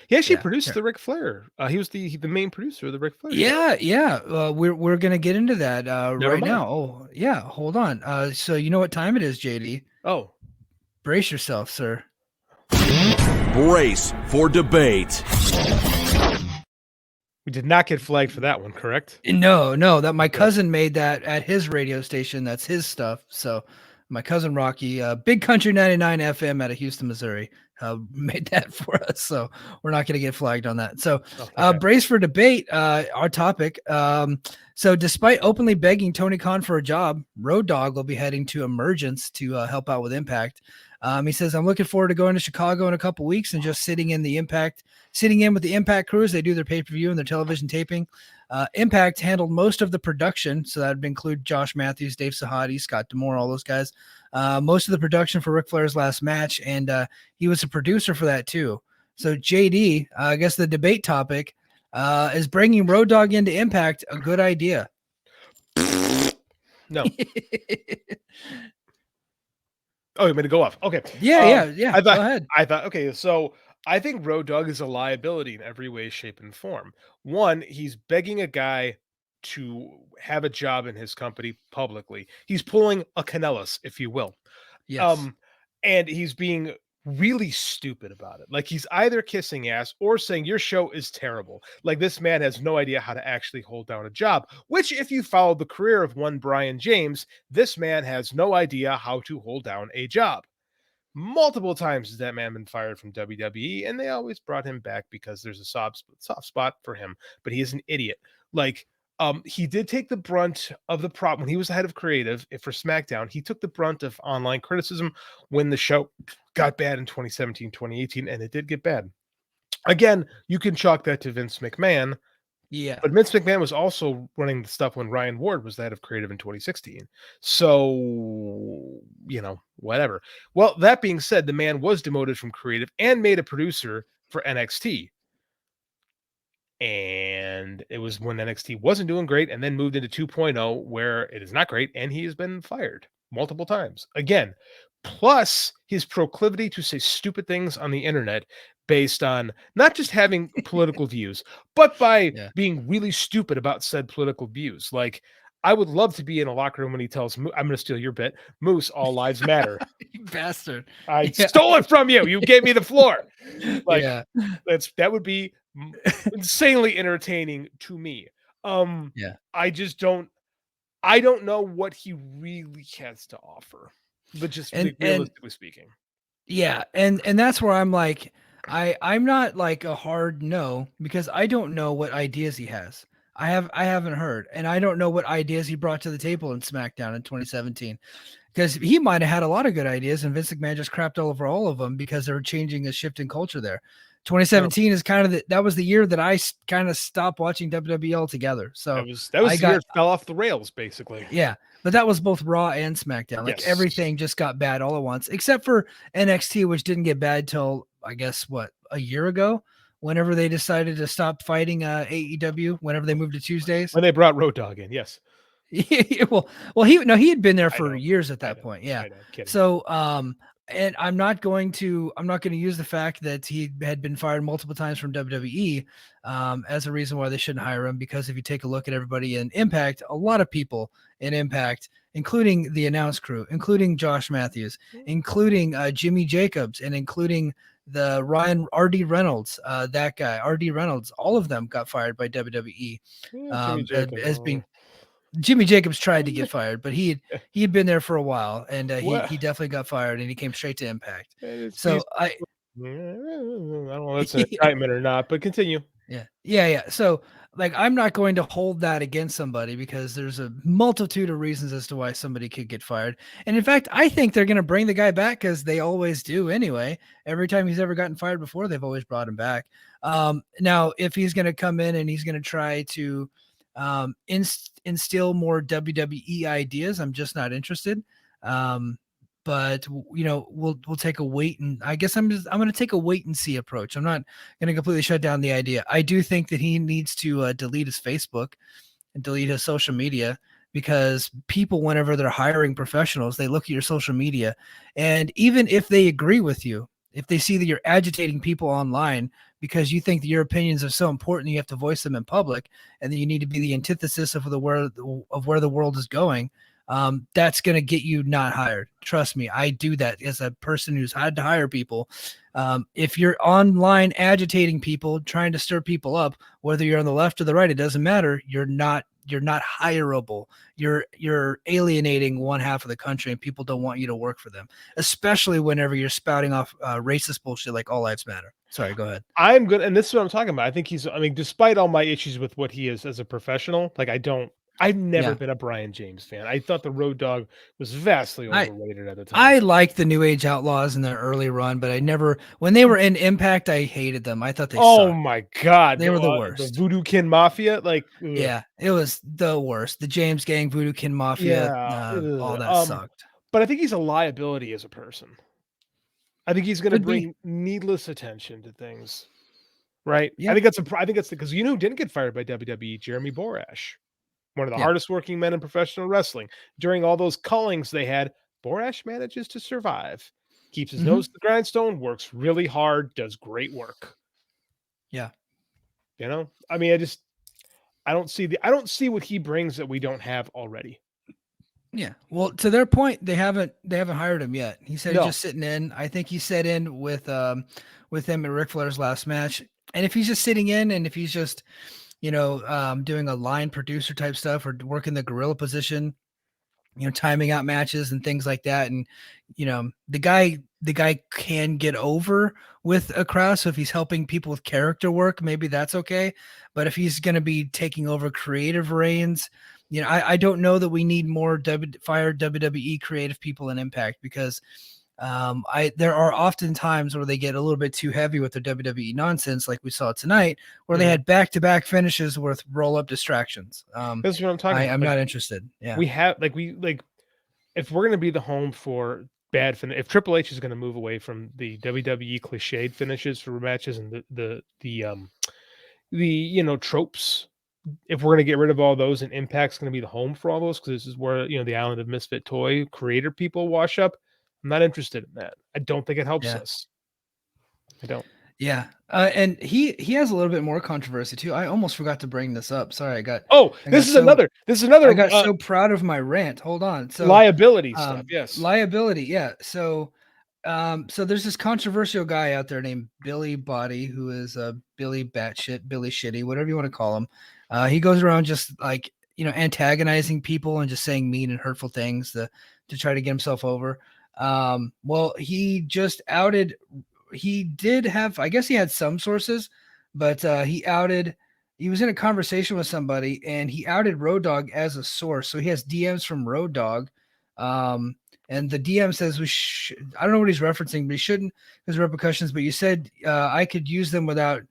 He actually Yeah, produced here. the Ric Flair. He was the main producer of the Ric Flair show. Yeah. We're gonna get into that Never right mind. now. Oh, yeah. Hold on. So you know what time it is, JD? Oh, Brace yourself, sir. Brace for debate. we did not get flagged for that one, correct? No, that my Good. cousin made that at his radio station. That's his stuff. So my cousin Rocky, Big Country 99 FM out of Houston, Missouri, made that for us. So we're not going to get flagged on that. So Oh, okay. brace for debate, our topic. So despite openly begging Tony Khan for a job, Road Dogg will be heading to Emergence to help out with Impact. He says, I'm looking forward to going to Chicago in a couple weeks and just sitting in with the Impact crews. They do their pay-per-view and their television taping. Impact handled most of the production, so that would include Josh Matthews, Dave Sahadi, Scott D'Amore, all those guys. Most of the production for Ric Flair's last match, and he was a producer for that too. So JD, I guess the debate topic is bringing Road Dogg into Impact a good idea? No. Oh, you made to go off. Okay. Yeah. I Go thought ahead. okay, so I think Road Dogg is a liability in every way, shape, and form. One, he's begging a guy to have a job in his company publicly. He's pulling a Canellis, if you will. Yes. Um, and he's being really stupid about it. Like he's either kissing ass or saying your show is terrible. Like this man has no idea how to actually hold down a job, which if you follow the career of one Brian James, this man has no idea how to hold down a job. Multiple times has that man been fired from WWE, and they always brought him back because there's a soft spot for him. But he is an idiot. Like, he did take the brunt of the problem when he was the head of creative for SmackDown. He took the brunt of online criticism when the show got bad in 2017, 2018, and it did get bad. Again, you can chalk that to Vince McMahon, Yeah. but Vince McMahon was also running the stuff when Ryan Ward was the head of creative in 2016. So, whatever. Well, that being said, the man was demoted from creative and made a producer for NXT. And it was when NXT wasn't doing great and then moved into 2.0 where it is not great and he has been fired multiple times. Again, plus his proclivity to say stupid things on the internet based on not just having political views, but by Yeah. being really stupid about said political views. Like, I would love to be in a locker room when he tells, I'm going to steal your bit, Moose, all lives matter. You bastard. I Yeah. stole it from you. You gave me the floor. Like, Yeah. that would be insanely entertaining to me. Yeah. I just don't know what he really has to offer. But just And realistically speaking. yeah, and that's where I'm like, I'm not like a hard no because I don't know what ideas he has. I haven't heard, and I don't know what ideas he brought to the table in SmackDown in 2017 because he might have had a lot of good ideas, and Vince McMahon just crapped all over all of them because they were changing a shift in culture there. 2017 is kind of that was the year that I kind of stopped watching WWE altogether. So That I was the year got it fell off the rails, basically. yeah, but that was both Raw and SmackDown. Like Yes. everything just got bad all at once, except for NXT, which didn't get bad till I guess what a year ago, whenever they decided to stop fighting AEW. Whenever they moved to Tuesdays. When they brought Road Dogg in, yes. well, he had been there I for know. years at I that know. point. Yeah. I know. Kidding. So and I'm not going to use the fact that he had been fired multiple times from WWE as a reason why they shouldn't hire him. Because if you take a look at everybody in Impact, a lot of people in Impact, including the announce crew, including Josh Matthews, including Jimmy Jacobs, and including the Ryan RD Reynolds, that guy RD Reynolds, all of them got fired by WWE Jimmy Jacobs. as being Jimmy Jacobs tried to get fired, but he had been there for a while, and he definitely got fired, and he came straight to Impact. So I don't know if that's an indictment or not, but continue. yeah. So like, I'm not going to hold that against somebody because there's a multitude of reasons as to why somebody could get fired. And in fact, I think they're going to bring the guy back because they always do anyway. Every time he's ever gotten fired before, they've always brought him back. Now, if he's going to come in and he's going to try to instill more WWE ideas, I'm just not interested. But we'll take a wait, and I guess I'm going to take a wait and see approach. I'm not going to completely shut down the idea. I do think that he needs to delete his Facebook and delete his social media, because people, whenever they're hiring professionals, they look at your social media, and even if they agree with you, if they see that you're agitating people online because you think that your opinions are so important, you have to voice them in public, and that you need to be the antithesis of where the world is going. That's going to get you not hired. Trust me, I do that as a person who's had to hire people. If you're online agitating people, trying to stir people up, whether you're on the left or the right, it doesn't matter. You're not hireable. You're alienating one half of the country, and people don't want you to work for them, especially whenever you're spouting off racist bullshit like all lives matter. Sorry, go ahead. I'm good, and this is what I'm talking about. I think I mean, despite all my issues with what he is as a professional, like I've never Yeah. been a Brian James fan. I thought the Road Dogg was vastly I overrated at the time. I like the New Age Outlaws in their early run, but I never, when they were in Impact, I hated them. I thought they Oh sucked. my god, They were the the worst. Voodoo Kin Mafia, like, ugh, Yeah, it was the worst. The James Gang, Voodoo Kin Mafia, yeah, all ugh, that sucked. but I think he's a liability as a person. I think he's gonna Could be. bring needless attention to things, right? Yeah, I think that's because you know who didn't get fired by WWE? Jeremy Borash, one of the yeah. hardest working men in professional wrestling. During all those cullings they had, Borash manages to survive, keeps his Hmm. nose to the grindstone, works really hard, does great work. Yeah. You know, I mean, I don't see what he brings that we don't have already. Yeah. Well, to their point, they haven't hired him yet. He said he's No, just sitting in. I think he sat in with him at Ric Flair's last match. And if he's just sitting in, and if he's just, doing a line producer type stuff or working the gorilla position, timing out matches and things like that. And, the guy can get over with a crowd. So if he's helping people with character work, maybe that's okay. But if he's going to be taking over creative reins, I don't know that we need more fired WWE creative people in Impact, because there are often times where they get a little bit too heavy with their WWE nonsense, like we saw tonight, where they mhm. had back-to-back finishes with roll-up distractions. That's what I'm talking about. I'm Like not interested. Yeah. we have, like if we're gonna be the home for if Triple H is gonna move away from the WWE cliched finishes for matches and the tropes, if we're gonna get rid of all those and Impact's gonna be the home for all those, because this is where the Island of Misfit Toy creator people wash up, I'm not interested in that. I don't think it helps Yeah. us. I don't. Yeah. And he has a little bit more controversy too. I almost forgot to bring this up. Sorry, Oh, I got so this is another proud of my rant. Hold on. So liability stuff. Yes. liability, yeah. So there's this controversial guy out there named Billy Body, who is Billy Batshit, Billy Shitty, whatever you want to call him. He goes around just like, antagonizing people and just saying mean and hurtful things to try to get himself over. Well, he just outed. He did have, I guess he had some sources, but he was in a conversation with somebody and he outed Road Dogg as a source. So he has DMs from Road Dogg. And the DM says I don't know what he's referencing, but he shouldn't, because repercussions. But you said I could use them without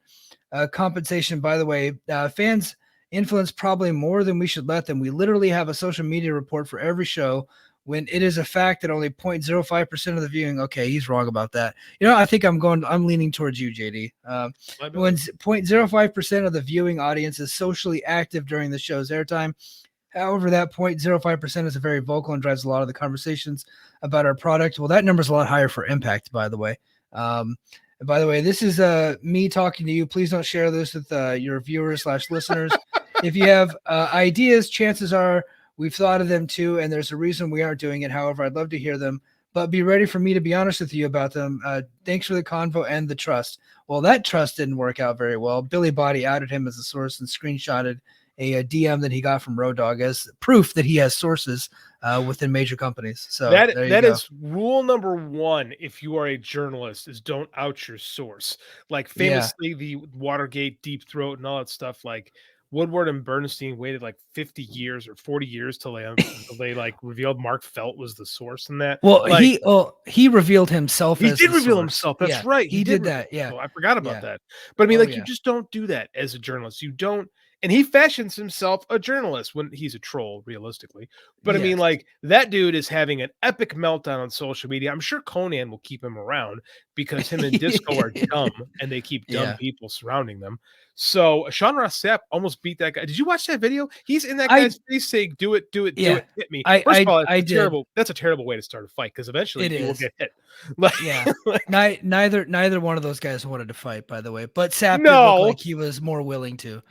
compensation. By the way, fans influence probably more than we should let them. We literally have a social media report for every show, when it is a fact that only 0.05% of the viewing. Okay, he's wrong about that. I think I'm leaning towards you, JD. When 0.05% of the viewing audience is socially active during the show's airtime. However, that 0.05% is very vocal and drives a lot of the conversations about our product. Well, that number is a lot higher for Impact, by the way. By the way, this is me talking to you. Please don't share this with your viewers/listeners. If you have ideas, chances are we've thought of them too, and there's a reason we aren't doing it. However, I'd love to hear them, but be ready for me to be honest with you about them. Thanks for the convo and the trust. Well, that trust didn't work out very well. Billy Body outed him as a source and screenshotted a DM that he got from Road Dogg as proof that he has sources within major companies. So that is rule number one. If you are a journalist, is don't out your source. Like famously, the Watergate, Deep Throat, and all that stuff. Like Woodward and Bernstein waited like 50 years or 40 years till they like revealed Mark Felt was the source in that. Well, like, he revealed himself. He as did the reveal source. himself. That's right. He did that. Yeah. I forgot about Yeah. that. But I mean, Oh, like, you just don't do that as a journalist. You don't. and he fashions himself a journalist when he's a troll, realistically. But I mean, Yes. like, that dude is having an epic meltdown on social media. I'm sure Conan will keep him around because him and Disco are dumb and they keep dumb Yeah. people surrounding them. So Sean Ross Sapp almost beat that guy. Did you watch that video? He's in that I guy's face saying, "Do it, do it, do yeah. it, hit me." I First of I all, I did. that's a terrible way to start a fight because eventually It you will is. get hit. Like, Yeah. like Neither one of those guys wanted to fight, by the way. But Sapp did look no, like he was more willing to.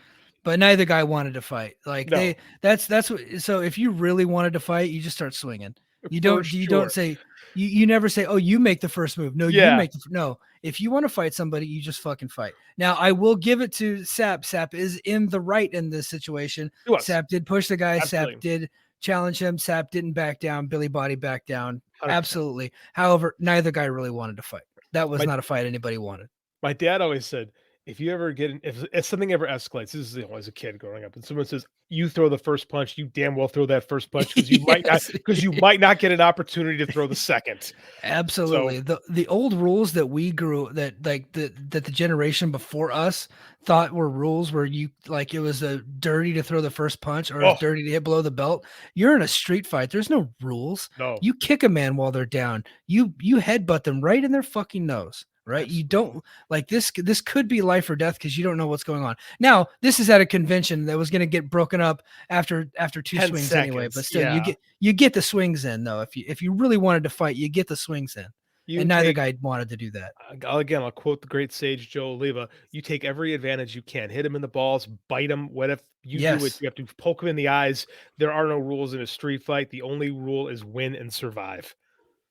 But neither guy wanted to fight. Like no, that's what. So if you really wanted to fight, you just start swinging. for You don't sure. say you never say, oh, you make the first move. No, you Yeah, make no. If you want to fight somebody, you just fucking fight. Now I will give it to Sapp. Sapp is in the right in this situation. it was Sapp did push the guy. Sapp absolutely did challenge him. Sapp didn't back down. Billy Body backed down. 100%. Absolutely. However, neither guy really wanted to fight. That was My not a fight anybody wanted. my dad always said, if you ever get in, if something ever escalates, this is as a kid growing up, and someone says you throw the first punch, you damn well throw that first punch Yes. because you might not get an opportunity to throw the second. So Absolutely. The old rules that we grew that like that the generation before us thought were rules where you like it was a dirty to throw the first punch or it was oh dirty to hit below the belt. You're in a street fight. There's no rules. no, You kick a man while they're down. You headbutt them right in their fucking nose. Right. You absolutely. don't like this could be life or death because you don't know what's going on. Now, this is at a convention that was going to get broken up after two 10 swings anyway, but seconds. still Yeah. you get the swings in though. If you really wanted to fight, you get the swings in. And You neither take guy wanted to do that. I'll quote the great sage Joe Oliva. You take every advantage you can. Hit him in the balls, bite him. What if you do it? Yes. You have to poke him in the eyes. There are no rules in a street fight. The only rule is win and survive.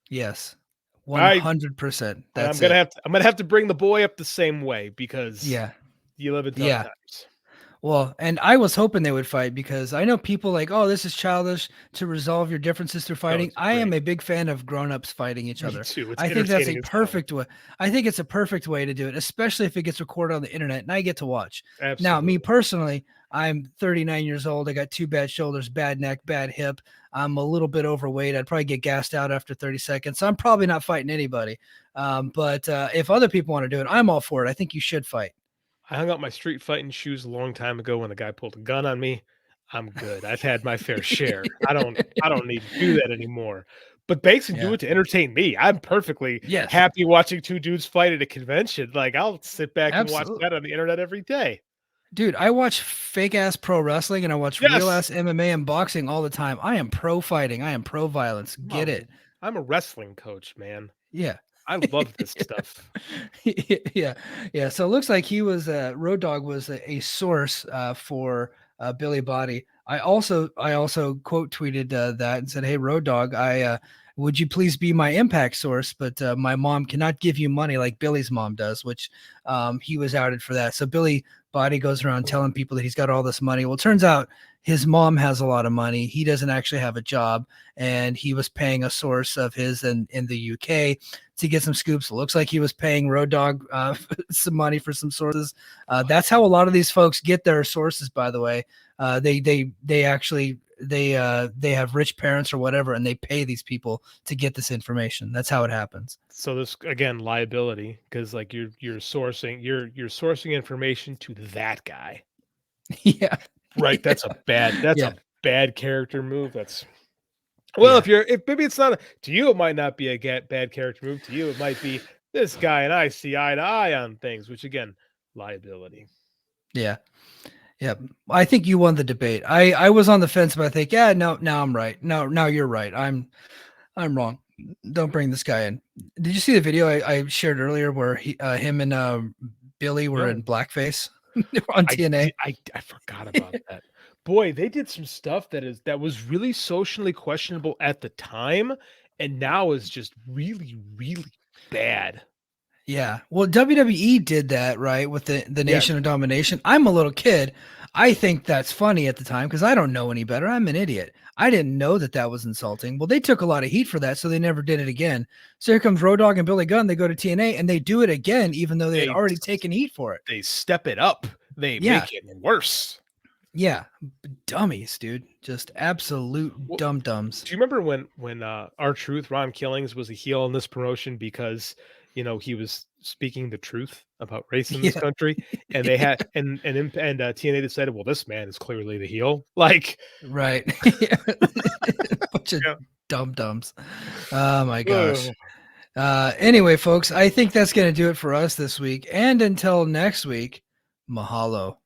Yes. I 100%. That's it. I'm gonna have to bring the boy up the same way because Yeah. you live in tough Yeah. times. Well, and I was hoping they would fight because I know people like, oh, this is childish to resolve your differences through No, fighting. it's I am great. a big fan of grown-ups fighting each Me other. too. It's I think that's entertaining a as hell. perfect way. I think it's a perfect way to do it, especially if it gets recorded on the internet and I get to watch. Now, me Absolutely. personally, I'm 39 years old. I got two bad shoulders, bad neck, bad hip. I'm a little bit overweight. I'd probably get gassed out after 30 seconds. So I'm probably not fighting anybody. But if other people want to do it, I'm all for it. I think you should fight. I hung up my street fighting shoes a long time ago when a guy pulled a gun on me. I'm good. I've had my fair share. I don't need to do that anymore. But Banks can do Yeah. it to entertain me. I'm perfectly Yes. happy watching two dudes fight at a convention. Like, I'll sit back and watch Absolutely. that on the internet every day. Dude, I watch fake ass pro wrestling and I watch real Yes. ass MMA and boxing all the time. I am pro fighting. I am pro violence. I'm Get a, it? I'm a wrestling coach, man. Yeah. I love this stuff. Yeah. Yeah. So it looks like he was Road Dogg was a source for Billy Body. I also quote tweeted that and said, "Hey Road Dogg, I would you please be my impact source? But my mom cannot give you money like Billy's mom does," which he was outed for that. So Billy Body goes around telling people that he's got all this money. Well, it turns out his mom has a lot of money. He doesn't actually have a job, and he was paying a source of his in the UK to get some scoops. It looks like he was paying Road Dogg some money for some sources. That's how a lot of these folks get their sources, by the way. They actually they have rich parents or whatever, and they pay these people to get this information. That's how it happens. So this again liability because like you're sourcing information to that guy. Yeah. Right, that's Yeah. a bad character move, that's well, Yeah. if maybe it's not a to you, it might not be a bad character move, to you, it might be, "This guy and I see eye to eye on things," which again, liability. Yeah. Yeah. I think you won the debate. I was on the fence, but I think, yeah, no, now I'm right. No, now you're right. I'm wrong. Don't bring this guy in. Did you see the video I shared earlier where him and Billy were in No, blackface on TNA? I forgot about that. Boy, they did some stuff that was really socially questionable at the time, and now is just really, really bad. Yeah. Well, WWE did that, right, with the Yeah, Nation of Domination. I'm a little kid. I think that's funny at the time because I don't know any better. I'm an idiot. I didn't know that that was insulting. Well, they took a lot of heat for that, so they never did it again. So here comes Road Dogg and Billy Gunn. They go to TNA and they do it again, even though they had they already taken heat for it. they step it up. They Yeah. make it worse. Yeah. Dummies, dude. Just absolute Well, dum dums. do you remember when R Truth, Ron Killings was a heel in this promotion because, he was speaking the truth about race in this Yeah. country, and they had and TNA decided, well, this man is clearly the heel. Like, Right. Bunch of yeah. dum-dums. Oh my gosh. Ugh. Anyway, folks, I think that's going to do it for us this week. And until next week, mahalo.